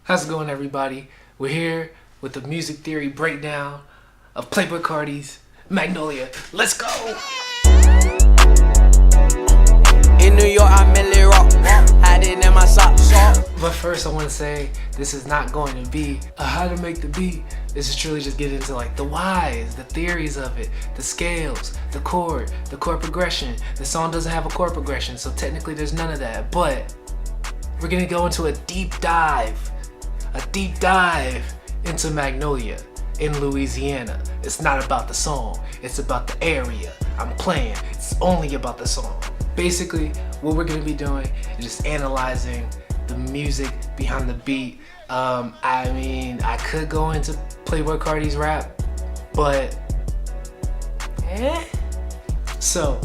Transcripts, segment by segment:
How's it going, everybody? We're here with the music theory breakdown of Playboi Carti's Magnolia. Let's go! In New York, I merely rock, hiding in my socks. But first, I want to say this is not going to be a how to make the beat. This is truly just getting into like the whys, the theories of it, the scales, the chord progression. The song doesn't have a chord progression, so technically there's none of that. But we're gonna go into a deep dive into Magnolia in Louisiana. It's not about the song, it's about the area I'm playing. It's only about the song. Basically, what we're gonna be doing is just analyzing the music behind the beat. I mean, I could go into Playboi Carti's rap, but So,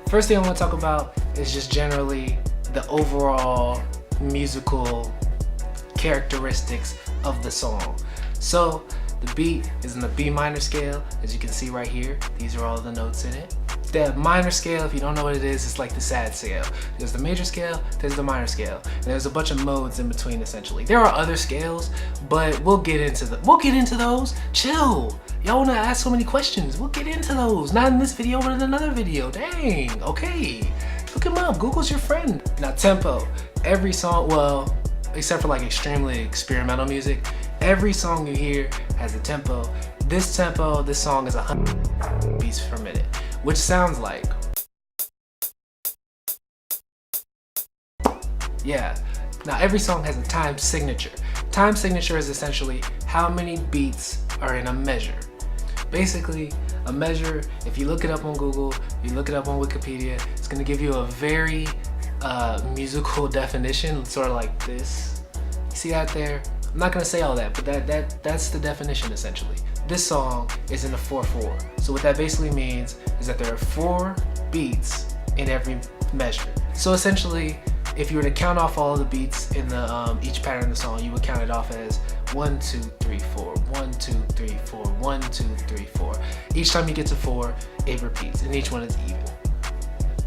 first thing I want to talk about is just generally the overall musical characteristics of the song. So, the beat is in the B minor scale, as you can see right here. These are all the notes in it. The minor scale, if you don't know what it is, it's like the sad scale. There's the major scale, there's the minor scale, and there's a bunch of modes in between essentially. There are other scales, but we'll get into those. Chill. Y'all wanna ask so many questions. We'll get into those. Not in this video, but in another video. Dang, okay. Look him up, Google's your friend. Now tempo, every song, well, except for like extremely experimental music, every song you hear has a tempo. This song is 100 beats per minute, which sounds like, yeah. Now every song has a time signature. Time signature is essentially how many beats are in a measure. Basically, a measure, if you look it up on Google, you look it up on Wikipedia, it's gonna give you a very musical definition, sort of like this. You see that there? I'm not gonna say all that, but that's the definition essentially. This song is in a 4/4. So what that basically means is that there are 4 beats in every measure. So essentially, if you were to count off all of the beats in the each pattern of the song, you would count it off as 1, 2, 3, 4, 1, 2, 3, 4, 1, 2, 3, 4. Each time you get to 4, it repeats, and each one is even.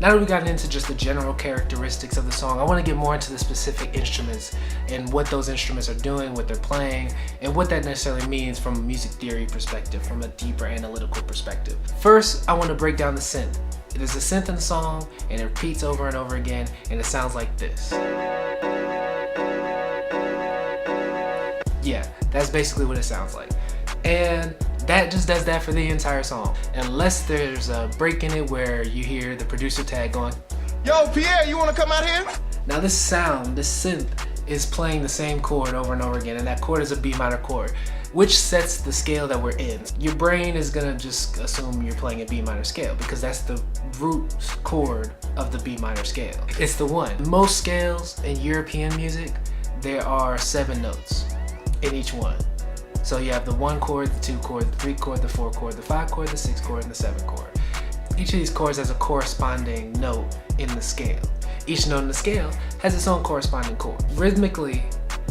Now that we've gotten into just the general characteristics of the song, I want to get more into the specific instruments and what those instruments are doing, what they're playing, and what that necessarily means from a music theory perspective, from a deeper analytical perspective. First, I want to break down the synth. There's a synth in the song, and it repeats over and over again, and it sounds like this. Yeah, that's basically what it sounds like. And that just does that for the entire song. Unless there's a break in it where you hear the producer tag going, "Yo, Pierre, you wanna come out here?" Now this synth is playing the same chord over and over again, and that chord is a B minor chord, which sets the scale that we're in. Your brain is gonna just assume you're playing a B minor scale because that's the root chord of the B minor scale. It's the one. Most scales in European music, there are 7 notes in each one. So you have the 1 chord, the 2 chord, the 3 chord, the 4 chord, the 5 chord, the 6 chord, and the 7 chord. Each of these chords has a corresponding note in the scale. Each note in the scale has its own corresponding chord. Rhythmically,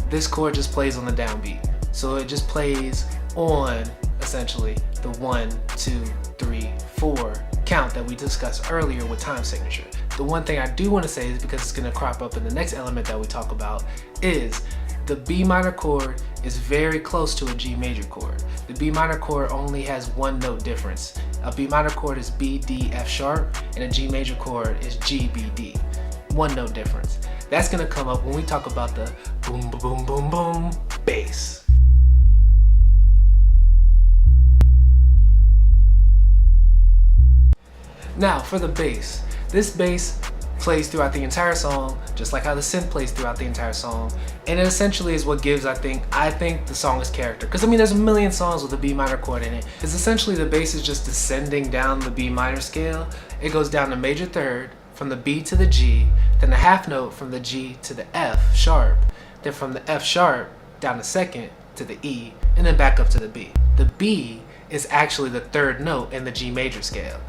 this chord just plays on the downbeat. So it just plays on, essentially, the 1, 2, 3, 4 count that we discussed earlier with time signature. The one thing I do want to say is, because it's going to crop up in the next element that we talk about, is the B minor chord is very close to a G major chord. The B minor chord only has 1 note difference. A B minor chord is B, D, F sharp, and a G major chord is G, B, D. 1 note difference. That's gonna come up when we talk about the boom, boom, boom, boom bass. Now for the bass. This bass plays throughout the entire song, just like how the synth plays throughout the entire song, and it essentially is what gives, I think the song is character. Because I mean, there's a million songs with a B minor chord in it. It's essentially the bass is just descending down the B minor scale. It goes down to major third, from the B to the G, then a half note from the G to the F sharp, then from the F sharp down to second to the E, and then back up to the B. The B is actually the 3rd note in the G major scale,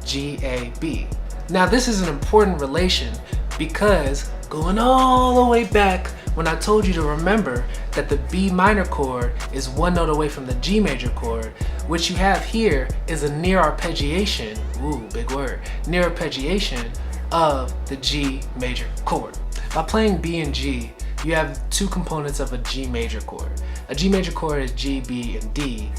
G, A, B. Now this is an important relation because going all the way back when I told you to remember that the B minor chord is 1 note away from the G major chord, what you have here is a near arpeggiation, ooh, big word, near arpeggiation of the G major chord. By playing B and G, you have two components of a G major chord. A G major chord is G, B, and D,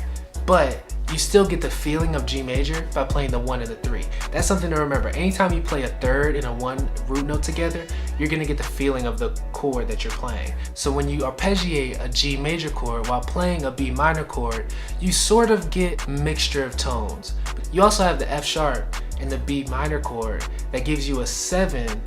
but you still get the feeling of G major by playing the 1 and the 3. That's something to remember. Anytime you play a third and a 1 root note together, you're gonna get the feeling of the chord that you're playing. So when you arpeggiate a G major chord while playing a B minor chord, you sort of get a mixture of tones. You also have the F sharp and the B minor chord that gives you a 7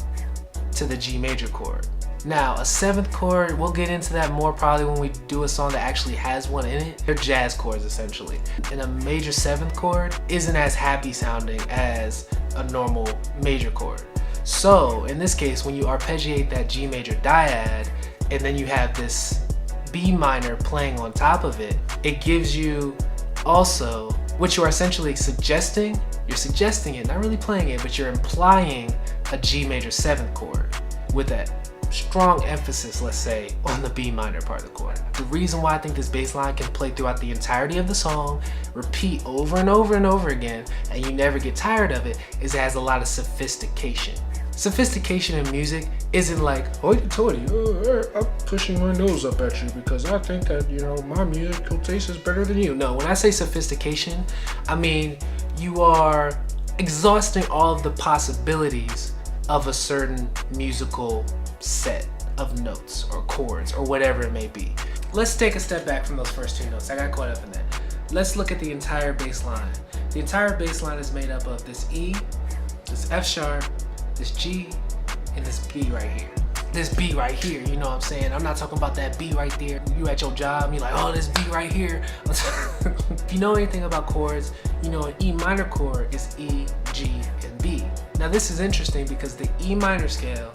to the G major chord. Now, a 7th chord, we'll get into that more probably when we do a song that actually has one in it. They're jazz chords essentially. And a major 7th chord isn't as happy sounding as a normal major chord. So in this case, when you arpeggiate that G major dyad and then you have this B minor playing on top of it, it gives you also what you are essentially suggesting. You're suggesting it, not really playing it, but you're implying a G major 7th chord with that strong emphasis, let's say, on the B minor part of the chord. The reason why I think this bass line can play throughout the entirety of the song, repeat over and over and over again, and you never get tired of it, is it has a lot of sophistication. Sophistication in music isn't like, hoity-toity, I'm pushing my nose up at you because I think that, you know, my musical taste is better than you. No, when I say sophistication, I mean you are exhausting all of the possibilities of a certain musical set of notes or chords or whatever it may be. Let's take a step back from those first two notes. I got caught up in that. Let's look at the entire bass line. The entire bass line is made up of this E, this F sharp, this G, and this B right here. This B right here, you know what I'm saying? I'm not talking about that B right there. You at your job, you're like, oh, this B right here. If you know anything about chords, you know an E minor chord is E, G, and B. Now this is interesting because the E minor scale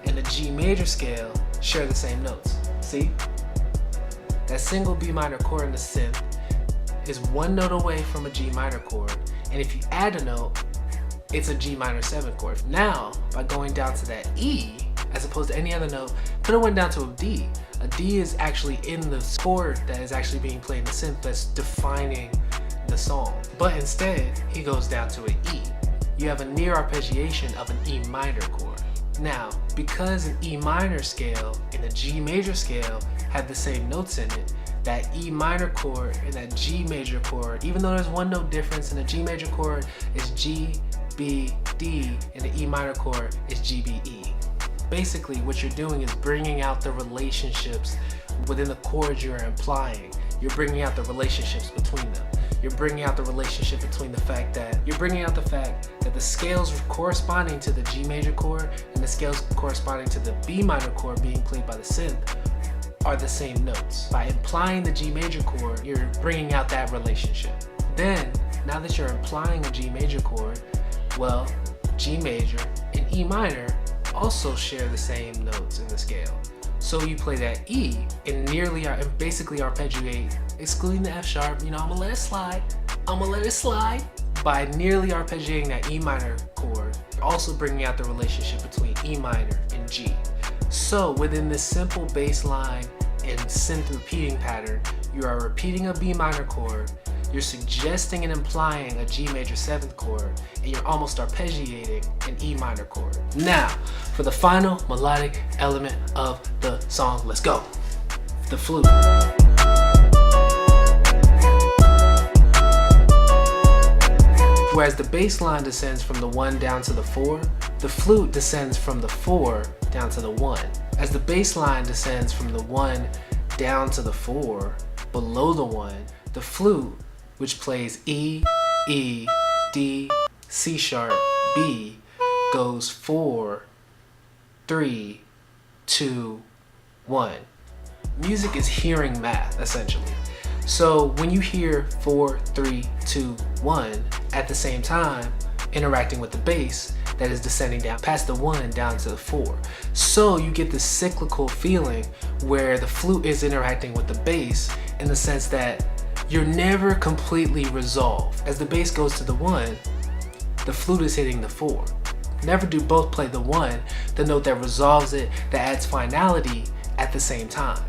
and the G major scale share the same notes. See? That single B minor chord in the synth is one note away from a G minor chord, and if you add a note, it's a G minor 7 chord. Now, by going down to that E, as opposed to any other note, could have went down to a D. A D is actually in the chord that is actually being played in the synth that's defining the song. But instead, he goes down to an E. You have a near arpeggiation of an E minor chord. Now, because an E minor scale and a G major scale have the same notes in it, that E minor chord and that G major chord, even though there's one note difference in the G major chord is G, B, D, and the E minor chord is G, B, E. Basically, what you're doing is bringing out the relationships within the chords you're implying. You're bringing out the relationships between them. You're bringing out the relationship between the fact that the scales corresponding to the G major chord and the scales corresponding to the B minor chord being played by the synth are the same notes. By implying the G major chord, you're bringing out that relationship. Then, now that you're implying a G major chord, well, G major and E minor also share the same notes in the scale. So you play that E and basically arpeggiate, excluding the F sharp, you know, I'm gonna let it slide. By nearly arpeggiating that E minor chord, you're also bringing out the relationship between E minor and G. So within this simple bass line and synth repeating pattern, you are repeating a B minor chord, you're suggesting and implying a G major 7th chord, and you're almost arpeggiating an E minor chord. Now, for the final melodic element of the song, let's go. The flute. Whereas the bass line descends from the 1 down to the 4, the flute descends from the 4 down to the 1. As the bass line descends from the 1 down to the 4, below the 1, the flute, which plays E, E, D, C sharp, B, goes 4, 3, 2, 1. Music is hearing math, essentially. So when you hear 4, 3, 2, 1 at the same time, interacting with the bass that is descending down past the 1 down to the 4. So you get this cyclical feeling where the flute is interacting with the bass in the sense that you're never completely resolved. As the bass goes to the 1, the flute is hitting the 4. Never do both play the 1, the note that resolves it, that adds finality at the same time.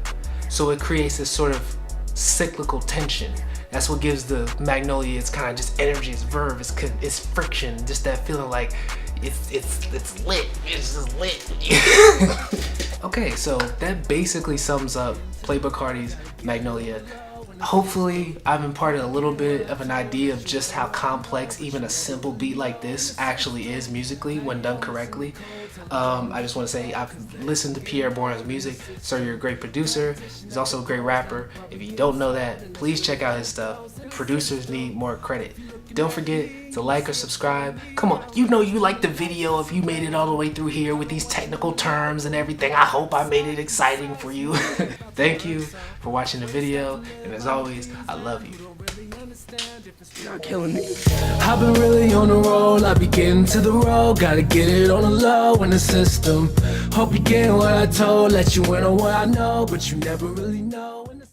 So it creates this sort of cyclical tension. That's what gives the Magnolia its kind of just energy, its verve, its friction, just that feeling like it's lit. It's just lit. Okay, so that basically sums up Playboi Carti's Magnolia. Hopefully, I've imparted a little bit of an idea of just how complex even a simple beat like this actually is musically when done correctly. I just want to say I've listened to Pierre Bourne's music. Sir, you're a great producer. He's also a great rapper. If you don't know that, please check out his stuff. Producers need more credit. Don't forget to like or subscribe. Come on, you know you like the video if you made it all the way through here with these technical terms and everything. I hope I made it exciting for you. Thank you for watching the video, and as always, I love you. You're killing me. I've been really on the roll, I be getting to the road. Gotta get it on the low in the system. Hope you get what I told, let you in on what I know, but you never really know.